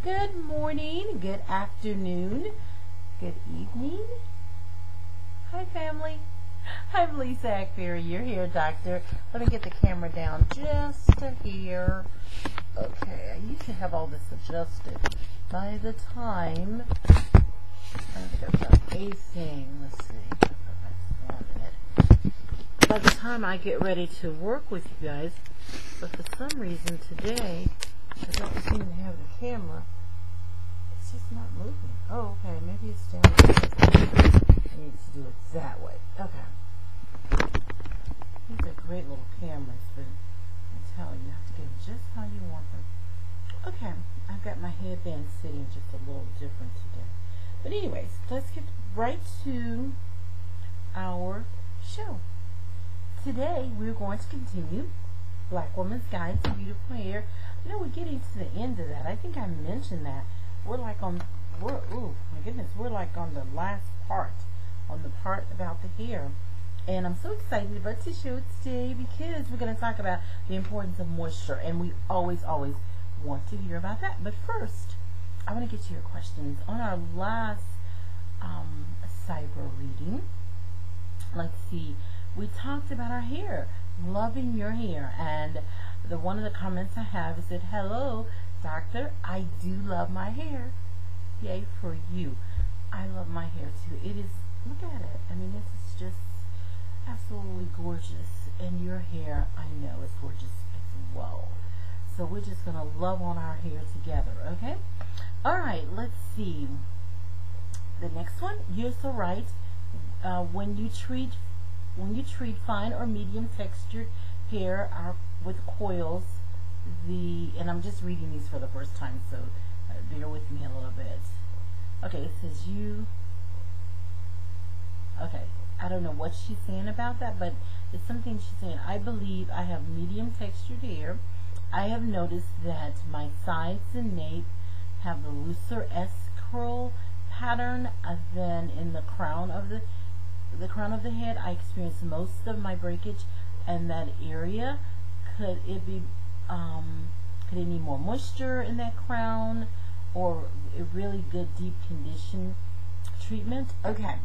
Good morning, good afternoon, good evening. Hi family. I'm Lisa Akbari, your hair doctor. Let me get the camera down just to here. Okay, I used to have all this adjusted. By the time I got the A thing, let's see. By the time I get ready to work with you guys, but for some reason today I don't seem to have the camera. It's just not moving. Oh, okay. Maybe it's down there. I need to do it that way. Okay. These are great little cameras, but I'm telling you, you have to get them just how you want them. Okay. I've got my headband sitting just a little different today. But anyways, let's get right to our show. Today, we're going to continue Black Woman's Guide to Beautiful Hair. You know, we're getting to the end of that. I think I mentioned that. We're like on the last part, on the part about the hair. And I'm so excited about the show today because we're going to talk about the importance of moisture. And we always want to hear about that. But first, I want to get to your questions. On our last cyber reading, let's see, we talked about our hair, loving your hair, and one of the comments I have is that, hello, doctor, I do love my hair. Yay for you. I love my hair too. It is, look at it. I mean, it's just absolutely gorgeous. And your hair, I know, is gorgeous as well. So we're just going to love on our hair together, okay? All right, let's see. The next one, you're so right. When you treat fine or medium textured hair with coils, and I'm just reading these for the first time, so bear with me a little bit. Okay, it says okay, I don't know what she's saying about that, but it's something she's saying. I believe I have medium textured hair. I have noticed that my sides and nape have the looser S curl pattern than in the crown of the head. I experience most of my breakage in that area. Could it need more moisture in that crown, or a really good deep condition treatment? Okay,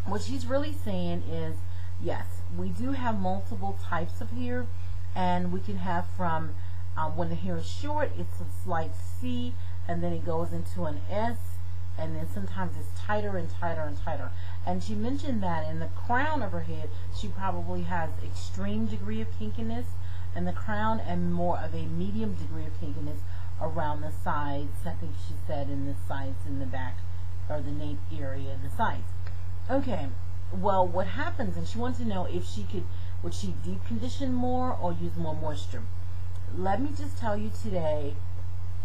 what she's really saying is, yes, we do have multiple types of hair, and we can have from when the hair is short, it's a slight C, and then it goes into an S, and then sometimes it's tighter and tighter and tighter. And she mentioned that in the crown of her head, she probably has extreme degree of kinkiness in the crown and more of a medium degree of kinkiness around the sides. I think she said in the sides, in the back, or the nape area and the sides. Okay, well, what happens, and she wants to know if would she deep condition more or use more moisture? Let me just tell you today,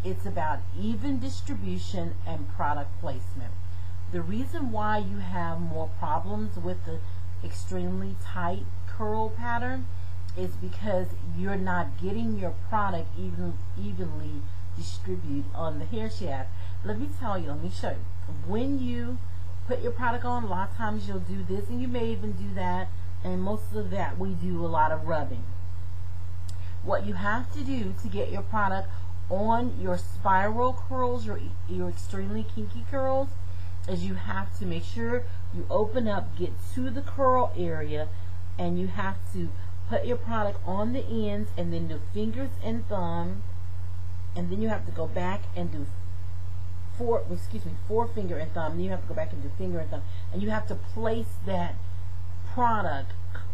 it's about even distribution and product placement. The reason why you have more problems with the extremely tight curl pattern is because you're not getting your product evenly distributed on the hair shaft. Let me tell you, let me show you. When you put your product on, a lot of times you'll do this, and you may even do that, and most of that we do a lot of rubbing. What you have to do to get your product on your spiral curls, your extremely kinky curls, is you have to make sure you open up, get to the curl area, and you have to put your product on the ends, and then do fingers and thumb, and then you have to go back and do forefinger and thumb, and then you have to go back and do finger and thumb, and you have to place that product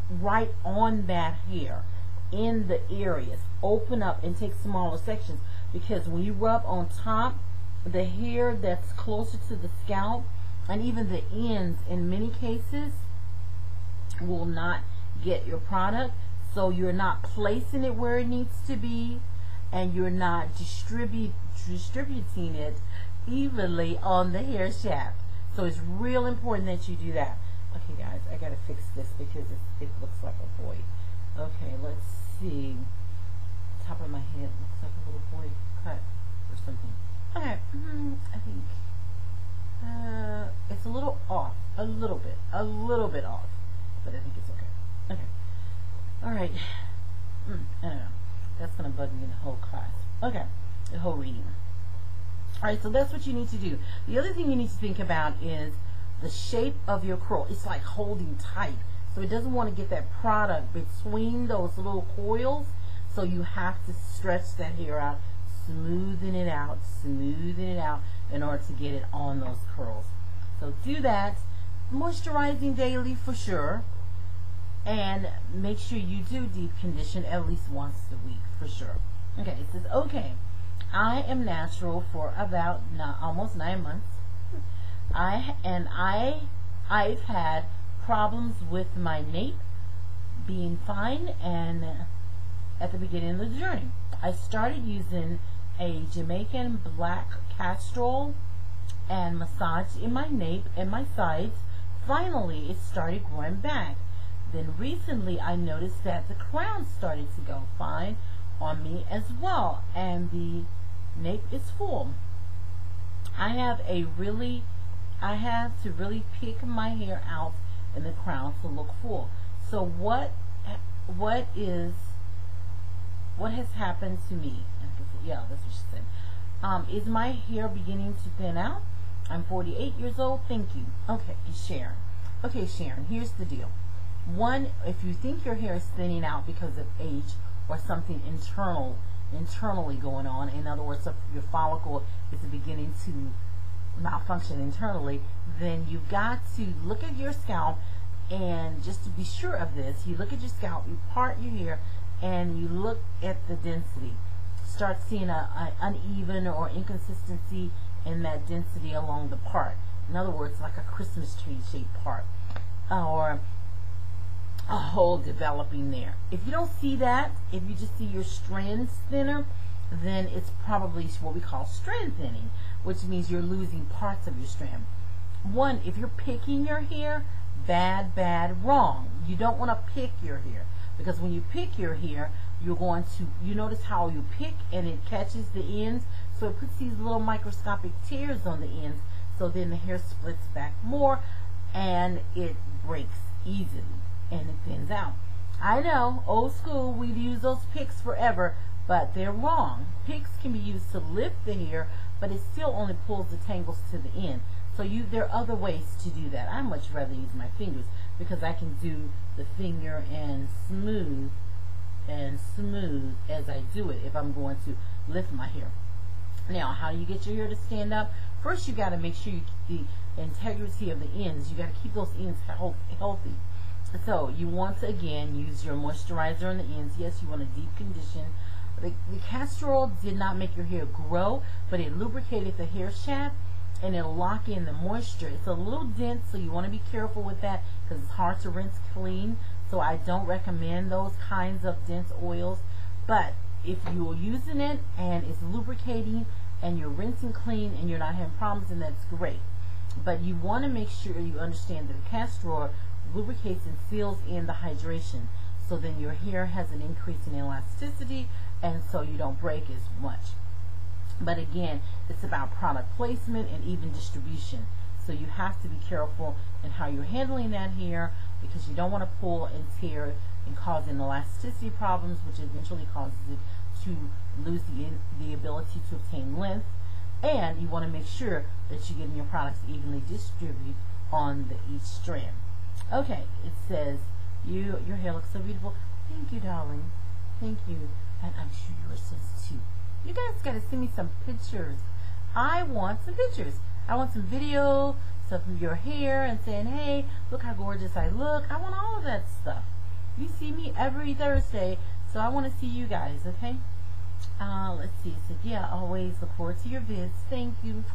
right on that hair in the areas. Open up and take smaller sections, because when you rub on top, the hair that's closer to the scalp and even the ends in many cases will not get your product, so you're not placing it where it needs to be, and you're not distributing it evenly on the hair shaft. So it's real important that you do that. Okay guys, I gotta fix this because it looks like a boy. Okay, let's see. Top of my head looks like a little boy cut or something. Okay, I think it's a little off, a little bit off, but I think it's okay. Okay, all right. I don't know. That's gonna bug me the whole class. Okay, the whole reading. Alright, so that's what you need to do. The other thing you need to think about is the shape of your curl. It's like holding tight. So it doesn't want to get that product between those little coils. So you have to stretch that hair out, smoothing it out in order to get it on those curls. So do that. Moisturizing daily for sure. And make sure you do deep condition at least once a week for sure. Okay, it says, okay, I am natural for about almost 9 months. I've had problems with my nape being fine, and at the beginning of the journey I started using a Jamaican black castor oil and massage in my nape and my sides. Finally it started growing back. Then recently I noticed that the crown started to go fine on me as well, and the nape is full. I have to really pick my hair out in the crown to look full. So what has happened to me? Yeah, that's what she said. Is my hair beginning to thin out? I'm 48 years old. Thank you. Okay, Sharon. Okay, Sharon, here's the deal. One, if you think your hair is thinning out because of age or something internally going on, in other words, if your follicle is beginning to malfunction internally, then you've got to look at your scalp, and just to be sure of this, you look at your scalp, you part your hair, and you look at the density. Start seeing an uneven or inconsistency in that density along the part. In other words, like a Christmas tree shaped part, or a hole developing there. If you don't see that, if you just see your strands thinner, then it's probably what we call strand thinning, which means you're losing parts of your strand. One, if you're picking your hair, bad, wrong. You don't want to pick your hair, because when you pick your hair, you notice how you pick and it catches the ends, so it puts these little microscopic tears on the ends, so then the hair splits back more and it breaks easily and it thins out. I know, old school, we've used those picks forever, but they're wrong. Picks can be used to lift the hair, but it still only pulls the tangles to the end. So there are other ways to do that. I much rather use my fingers, because I can do the finger and smooth as I do it if I'm going to lift my hair. Now, how do you get your hair to stand up? First, you got to make sure you keep the integrity of the ends. You got to keep those ends healthy. So you want to, again, use your moisturizer on the ends. Yes, you want a deep condition. The castor oil did not make your hair grow, but it lubricated the hair shaft, and it'll lock in the moisture. It's a little dense, so you want to be careful with that, because it's hard to rinse clean. So I don't recommend those kinds of dense oils. But if you're using it and it's lubricating and you're rinsing clean and you're not having problems, then that's great. But you want to make sure you understand that the castor oil lubricates and seals in the hydration, so then your hair has an increase in elasticity, and so you don't break as much. But again, it's about product placement and even distribution. So you have to be careful in how you're handling that hair, because you don't want to pull and tear and cause elasticity problems, which eventually causes it to lose the ability to obtain length. And you want to make sure that you're getting your products evenly distributed on each strand. Okay, it says, your hair looks so beautiful. Thank you, darling. Thank you. And I'm sure yours does too. You guys got to send me some pictures. I want some pictures. I want some video, stuff of your hair, and saying, hey, look how gorgeous I look. I want all of that stuff. You see me every Thursday, so I want to see you guys, okay? Let's see. It said, yeah, always look forward to your vids. Thank you.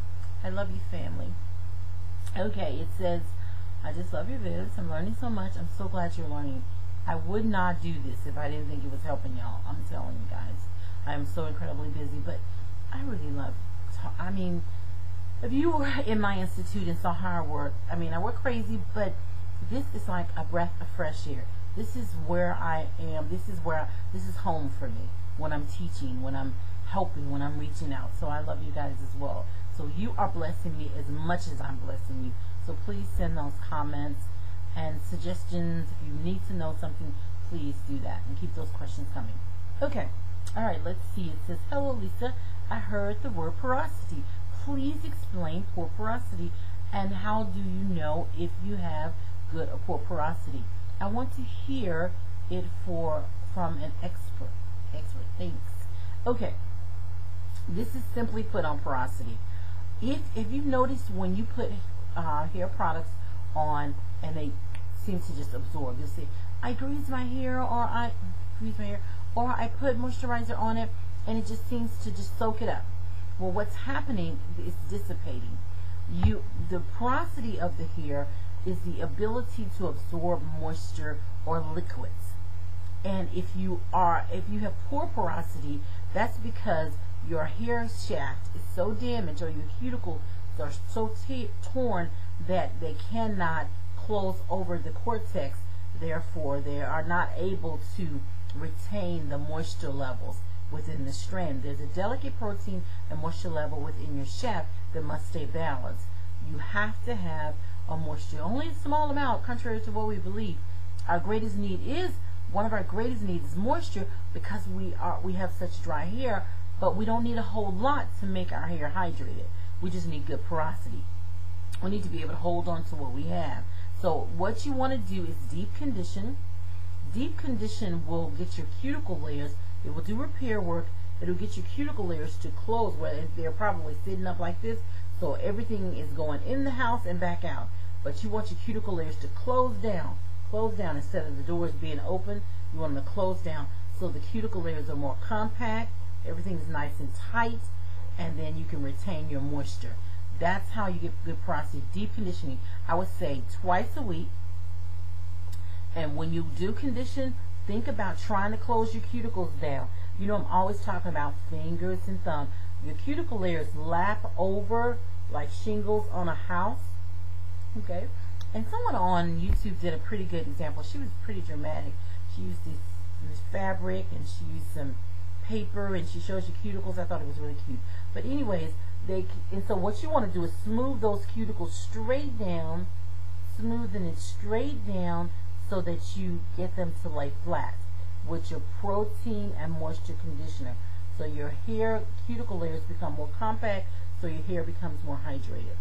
I love you, family. Okay, it says, I just love your vids. I'm learning so much. I'm so glad you're learning. I would not do this if I didn't think it was helping y'all. I'm telling you guys. I am so incredibly busy, but I really love I mean, if you were in my institute and saw how I work, I mean, I work crazy, but this is like a breath of fresh air. This is where I am. This is home for me when I'm teaching, when I'm helping, when I'm reaching out. So I love you guys as well. So you are blessing me as much as I'm blessing you. So please send those comments and suggestions. If you need to know something, please do that and keep those questions coming. Okay. All right, let's see. It says, hello, Lisa. I heard the word porosity. please explain poor porosity, and how do you know if you have good or poor porosity? I want to hear it from an expert. Thanks. Okay. This is simply put on porosity. If you've noticed when you put hair products on and they seem to just absorb, you'll see, I grease my hair, or I put moisturizer on it and it just seems to just soak it up. Well, what's happening is dissipating. The porosity of the hair is the ability to absorb moisture or liquids. And if you have poor porosity, that's because your hair shaft is so damaged, or your cuticles are so torn that they cannot close over the cortex. Therefore, they are not able to retain the moisture levels within the strand. There's a delicate protein and moisture level within your shaft that must stay balanced. You have to have a moisture, only a small amount, contrary to what we believe. One of our greatest needs is moisture, because we have such dry hair, but we don't need a whole lot to make our hair hydrated. We just need good porosity. We need to be able to hold on to what we have. So what you want to do is deep condition. Deep condition will get your cuticle layers, it will do repair work, it will get your cuticle layers to close, where they're probably sitting up like this, so everything is going in the house and back out. But you want your cuticle layers to close down instead of the doors being open. You want them to close down so the cuticle layers are more compact, everything is nice and tight, and then you can retain your moisture. That's how you get good porosity. Deep conditioning, I would say twice a week. And when you do condition, think about trying to close your cuticles down. You know, I'm always talking about fingers and thumb. Your cuticle layers lap over like shingles on a house. Okay? And someone on YouTube did a pretty good example. She was pretty dramatic. She used this fabric, and she used some paper, and she shows your cuticles. I thought it was really cute. But anyways, so what you want to do is smooth those cuticles straight down, smoothing it straight down so that you get them to lay flat with your protein and moisture conditioner. So your hair cuticle layers become more compact, so your hair becomes more hydrated.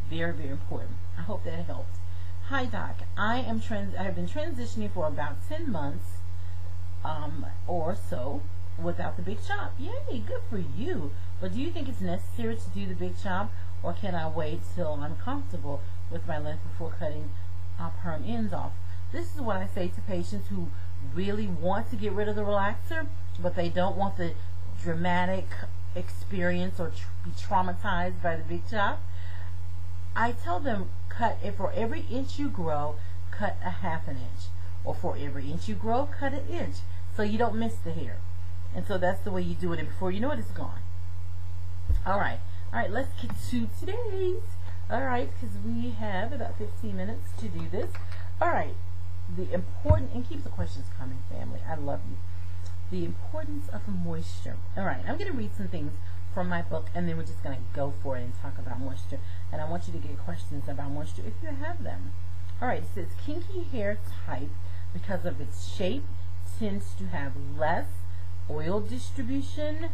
Very, very important. I hope that helped. Hi, Doc. I have been transitioning for about 10 months or so without the big chop. Yay, good for you. But do you think it's necessary to do the big chop, or can I wait till I'm comfortable with my length before cutting perm ends off? This is what I say to patients who really want to get rid of the relaxer, but they don't want the dramatic experience or be traumatized by the big chop. I tell them, for every inch you grow, cut a ½ inch. Or for every inch you grow, cut an inch. So you don't miss the hair. And so that's the way you do it, and before you know it, it's gone. Alright, let's get to today's. Alright, because we have about 15 minutes to do this. Alright, and keep the questions coming, family. I love you. The importance of moisture. Alright, I'm going to read some things from my book, and then we're just going to go for it and talk about moisture. And I want you to get questions about moisture if you have them. Alright, it says kinky hair type, because of its shape, tends to have less oil distribution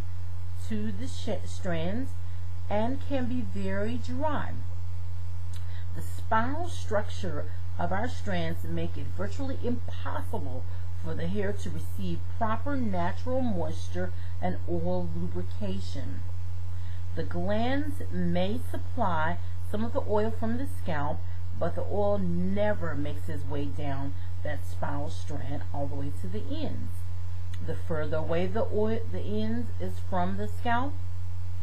to the strands and can be very dry. The spiral structure of our strands make it virtually impossible for the hair to receive proper natural moisture and oil lubrication. The glands may supply some of the oil from the scalp, but the oil never makes its way down that spiral strand all the way to the ends. The further away the ends is from the scalp,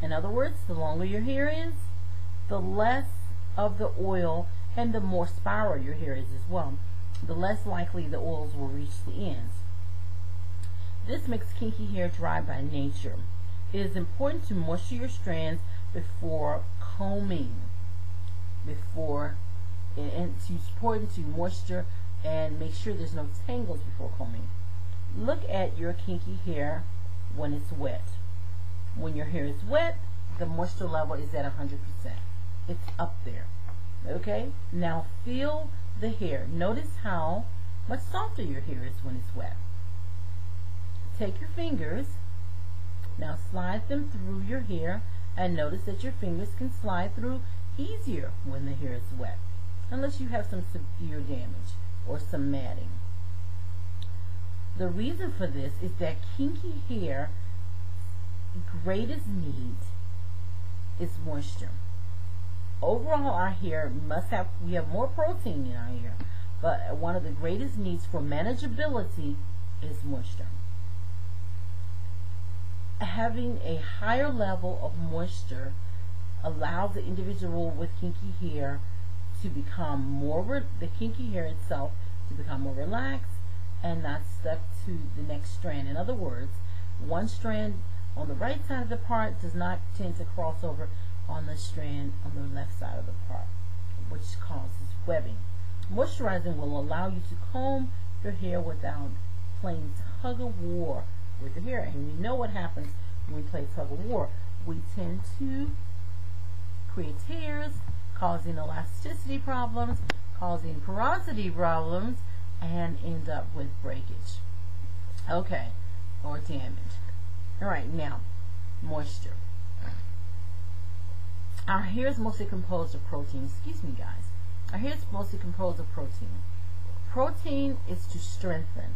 in other words, the longer your hair is, the less of the oil, and the more spiral your hair is as well, the less likely the oils will reach the ends. This makes kinky hair dry by nature. It is important to moisture your strands before combing. And it's important to moisture and make sure there's no tangles before combing. Look at your kinky hair when it's wet. When your hair is wet, the moisture level is at 100%. It's up there. Okay? Now feel the hair. Notice how much softer your hair is when it's wet. Take your fingers, now slide them through your hair And notice that your fingers can slide through easier when the hair is wet, unless you have some severe damage or some matting. The reason for this is that kinky hair greatest need is moisture. Overall, our hair we have more protein in our hair, but one of the greatest needs for manageability is moisture. Having a higher level of moisture allows the individual with kinky hair to become the kinky hair itself to become more relaxed and not stuck to the next strand. In other words, one strand on the right side of the part does not tend to cross over on the strand on the left side of the part, which causes webbing. Moisturizing will allow you to comb your hair without playing tug of war with the hair. And you know what happens when we play tug of war. We tend to create tears, causing elasticity problems, causing porosity problems, and end up with breakage. Okay, or damage. Alright, now, moisture. Our hair is mostly composed of protein. Excuse me, guys. Our hair is mostly composed of protein. Protein is to strengthen.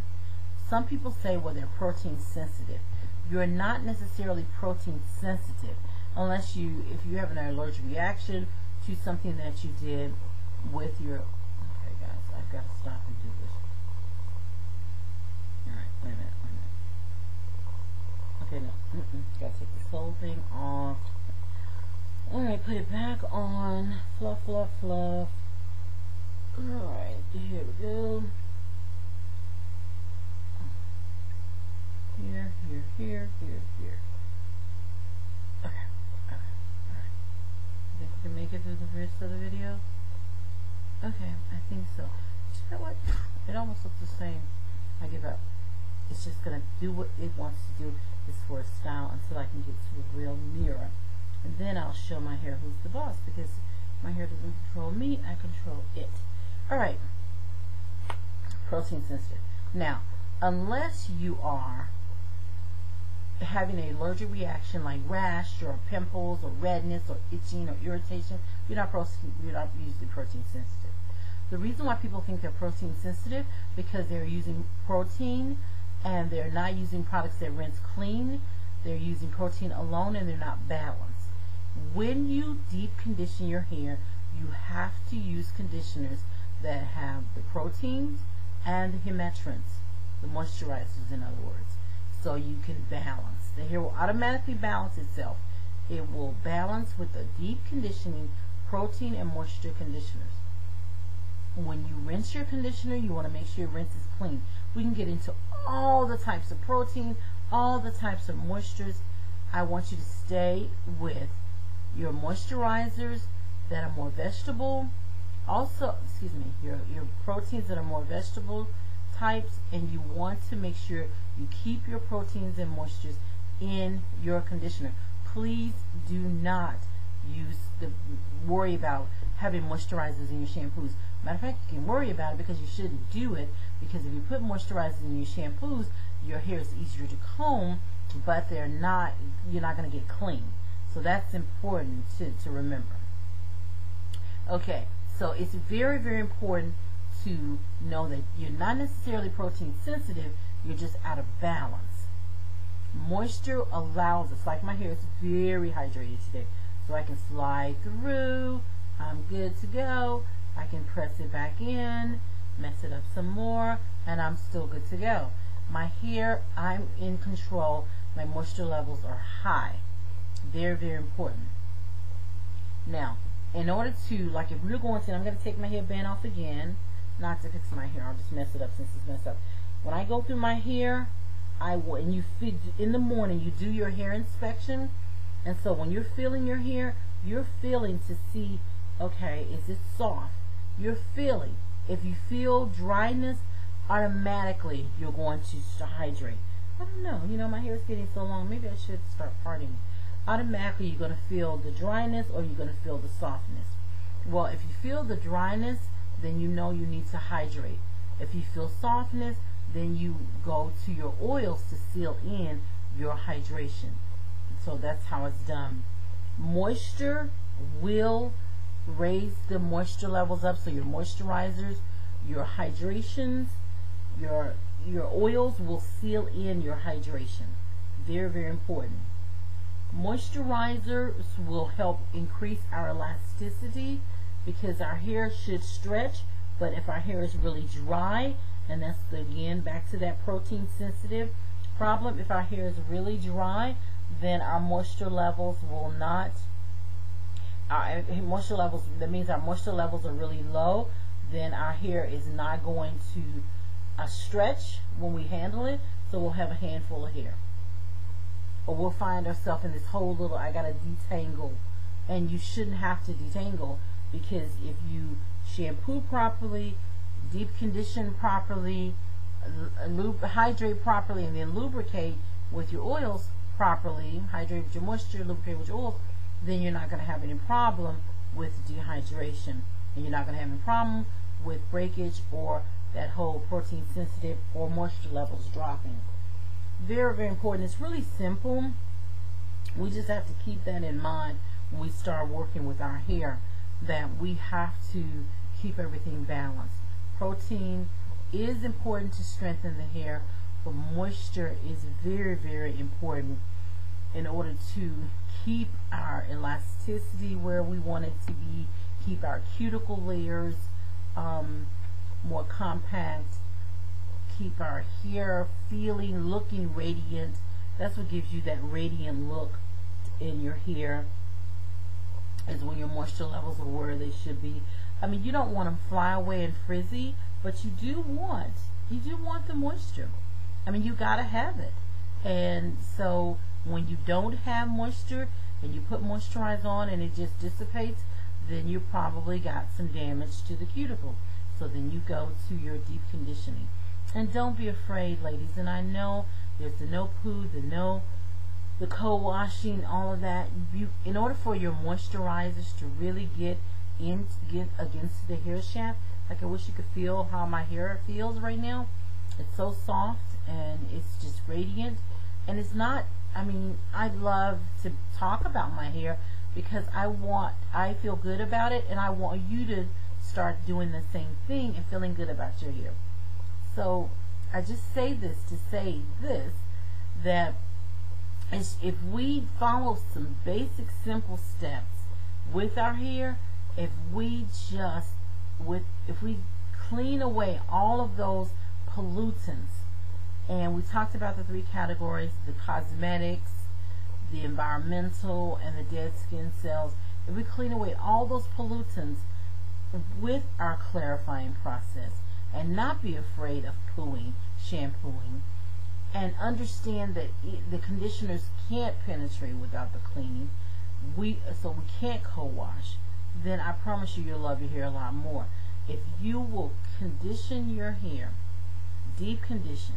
Some people say, well, they're protein sensitive. You're not necessarily protein sensitive unless if you have an allergic reaction to something that you did with your... Okay, guys, I've got to stop and do this. Alright, wait a minute. Okay, no. Gotta take this whole thing off. Alright, put it back on. Fluff, fluff, fluff. Alright, here we go. Here, here, here, here, here. Okay, alright. You think we can make it through the rest of the video? Okay, I think so. You know what? It almost looks the same. I give up. It's just gonna do what it wants to do. It's for a style until I can get to a real mirror. And then I'll show my hair who's the boss, because my hair doesn't control me, I control it. Alright. Protein sensitive. Now, unless you are having an allergic reaction like rash or pimples or redness or itching or irritation, you're not usually protein sensitive. The reason why people think they're protein sensitive because they're using protein and they're not using products that rinse clean. They're using protein alone and they're not balanced. When you deep condition your hair, you have to use conditioners that have the proteins and the humectants, the moisturizers in other words, so you can balance. The hair will automatically balance itself. It will balance with the deep conditioning protein and moisture conditioners. When you rinse your conditioner, you want to make sure your rinse is clean. We can get into all the types of protein, all the types of moistures. I want you to stay with your moisturizers that are more vegetable. Also, your proteins that are more vegetable types, and you want to make sure you keep your proteins and moistures in your conditioner. Please do not worry about having moisturizers in your shampoos. Matter of fact, you can worry about it because you shouldn't do it, because if you put moisturizers in your shampoos, your hair is easier to comb, but you're not going to get clean. So that's important to remember. Okay, so it's very, very important to know that you're not necessarily protein sensitive, you're just out of balance. Moisture allows us, like my hair is very hydrated today, so I can slide through, I'm good to go, I can press it back in, mess it up some more, and I'm still good to go. My hair, I'm in control, my moisture levels are high. Very, very important. Now, in order to, like if we're going to, I'm going to take my headband off again, not to fix my hair, I'll just mess it up since it's messed up. When I go through my hair, and you in the morning, you do your hair inspection, and so when you're feeling your hair, you're feeling to see, okay, is it soft? You're feeling. If you feel dryness, automatically you're going to hydrate. I don't know, my hair is getting so long, maybe I should start parting. Automatically you're going to feel the dryness or you're going to feel the softness. Well, if you feel the dryness, then you know you need to hydrate. If you feel softness, then you go to your oils to seal in your hydration. So that's how it's done Moisture will raise the moisture levels up, so your moisturizers, your hydrations, your oils will seal in your hydration. Very, very important. Moisturizers will help increase our elasticity because our hair should stretch, but if our hair is really dry, and that's again back to that protein sensitive problem, if our hair is really dry, then our moisture levels will not, that means our moisture levels are really low, then our hair is not going to stretch when we handle it, so we'll have a handful of hair. Or we'll find ourselves in this whole little, I gotta detangle. And you shouldn't have to detangle, because if you shampoo properly, deep condition properly, hydrate properly, and then lubricate with your oils properly, hydrate with your moisture, lubricate with your oils, then you're not going to have any problem with dehydration, and you're not going to have any problem with breakage or that whole protein sensitive or moisture levels dropping. Very, very important. It's really simple. We just have to keep that in mind when we start working with our hair, that we have to keep everything balanced. Protein is important to strengthen the hair, but moisture is very, very important in order to keep our elasticity where we want it to be, keep our cuticle layers more compact, keep our hair feeling, looking radiant. That's what gives you that radiant look in your hair, is when your moisture levels are where they should be. I mean, you don't want them fly away and frizzy, but you do want the moisture. I mean, you gotta have it. And so when you don't have moisture and you put moisturizer on and it just dissipates, then you probably got some damage to the cuticle. So then you go to your deep conditioning. And don't be afraid, ladies. And I know there's the no poo, the co-washing, all of that. In order for your moisturizers to really get against the hair shaft, like I wish you could feel how my hair feels right now. It's so soft and it's just radiant. And it's not, I mean, I love to talk about my hair because I feel good about it, and I want you to start doing the same thing and feeling good about your hair. So I just say this to say this, that if we follow some basic simple steps with our hair, if we clean away all of those pollutants, and we talked about the 3 categories, the cosmetics, the environmental, and the dead skin cells, if we clean away all those pollutants with our clarifying process, and not be afraid of shampooing, and understand that the conditioners can't penetrate without the cleaning, so we can't co-wash, then I promise you, you'll love your hair a lot more. If you will condition your hair, deep condition,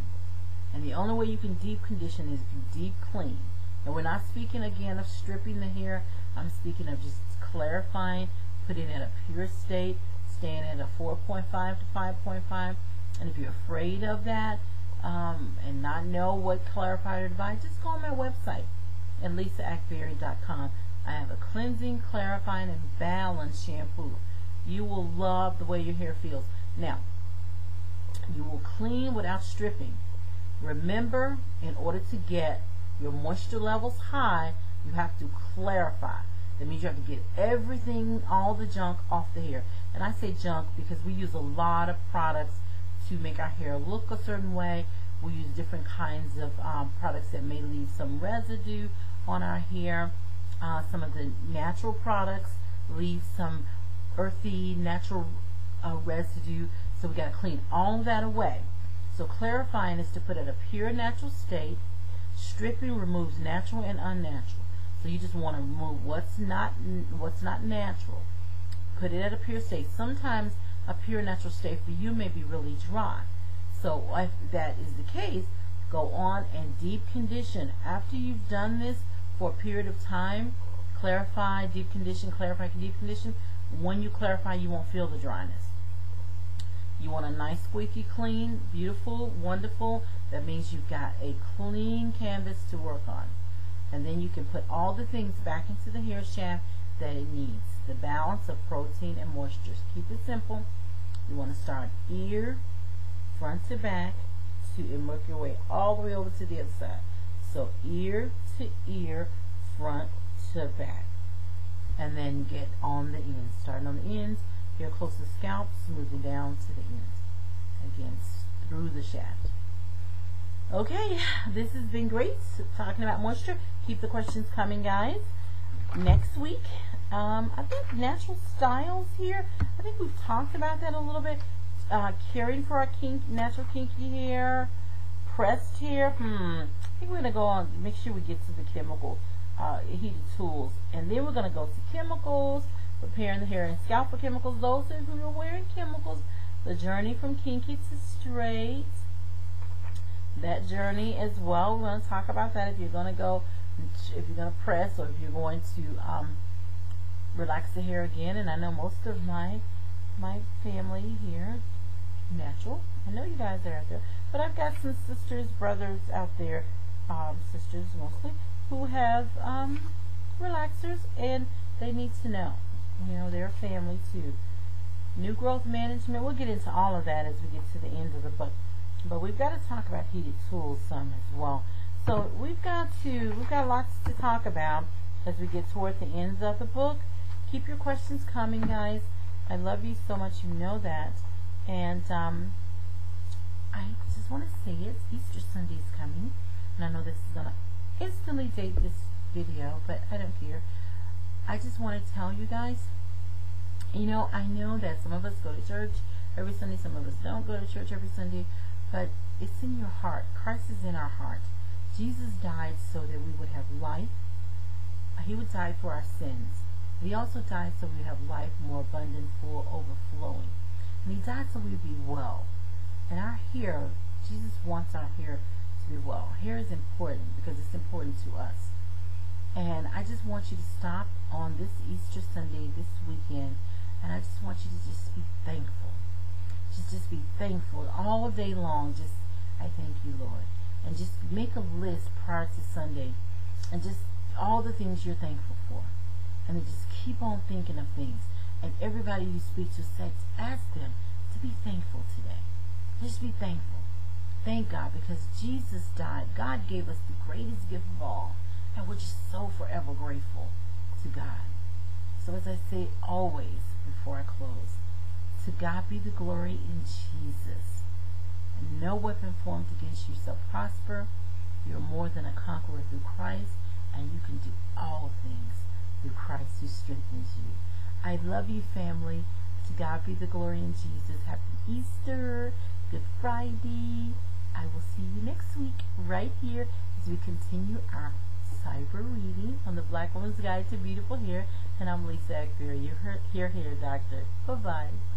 and the only way you can deep condition is if you deep clean. And we're not speaking again of stripping the hair. I'm speaking of just clarifying, putting it at a pure state, staying at a 4.5 to 5.5. And if you're afraid of that and not know what clarifier to buy, just go on my website at lisaakbari.com. I have a cleansing, clarifying, and balanced shampoo. You will love the way your hair feels. Now, you will clean without stripping. Remember, in order to get your moisture levels high, you have to clarify. That means you have to get everything, all the junk off the hair. And I say junk because we use a lot of products to make our hair look a certain way. We use different kinds of products that may leave some residue on our hair. Some of the natural products leave some earthy, natural residue. So we got to clean all that away. So clarifying is to put it at a pure natural state. Stripping removes natural and unnatural. So you just want to remove what's not natural. Put it at a pure state. Sometimes a pure natural state for you may be really dry. So if that is the case, go on and deep condition. After you've done this for a period of time, clarify, deep condition, clarify, deep condition. When you clarify, you won't feel the dryness. You want a nice squeaky clean, beautiful, wonderful. That means you've got a clean canvas to work on. And then you can put all the things back into the hair shaft that it needs. The balance of protein and moisture. Keep it simple. You want to start ear, front to back, and work your way all the way over to the other side. So ear to ear, front to back. And then get on the ends. Starting on the ends, here close to the scalp, smoothing down to the ends. Again, through the shaft. Okay, this has been great, talking about moisture. Keep the questions coming, guys. Next week, I think natural styles here. I think we've talked about that a little bit. Caring for our natural kinky hair, pressed hair. I think we're going to go on, make sure we get to the chemical heated tools. And then we're going to go to chemicals, preparing the hair and scalp for chemicals. Those who are wearing chemicals, the journey from kinky to straight. That journey as well. We're going to talk about that. If you're going to go, if you're going to press, or if you're going to relax the hair again. And I know most of my family here, natural. I know you guys are out there, but I've got some sisters, brothers out there, sisters mostly, who have relaxers, and they need to know. You know, they're family too. New growth management. We'll get into all of that as we get to the end of the book. But we've got to talk about heated tools some as well. So we've got lots to talk about as we get toward the ends of the book. Keep your questions coming, guys. I love you so much, you know that. And I just want to say it. Easter Sunday is coming, and I know this is gonna instantly date this video, but I don't care. I just want to tell you guys. You know, I know that some of us go to church every Sunday, some of us don't go to church every Sunday. But it's in your heart. Christ is in our heart. Jesus died so that we would have life. He would die for our sins. He also died so we have life more abundant, full, overflowing. And He died so we would be well. And our hair, Jesus wants our hair to be well. Hair is important because it's important to us. And I just want you to stop on this Easter Sunday, this weekend, and I just want you to just be thankful. Just be thankful all day long. Just, I thank you, Lord. And just make a list prior to Sunday, and just all the things you're thankful for. And then just keep on thinking of things. And everybody you speak to, ask them to be thankful today. Just be thankful. Thank God, because Jesus died. God gave us the greatest gift of all. And we're just so forever grateful to God. So as I say always before I close, to God be the glory in Jesus. And no weapon formed against you shall prosper. You're more than a conqueror through Christ, and you can do all things through Christ who strengthens you. I love you, family. To God be the glory in Jesus. Happy Easter. Good Friday. I will see you next week right here as we continue our cyber reading on the Black Woman's Guide to Beautiful Hair. And I'm Lisa Akbari, your hair doctor. Bye-bye.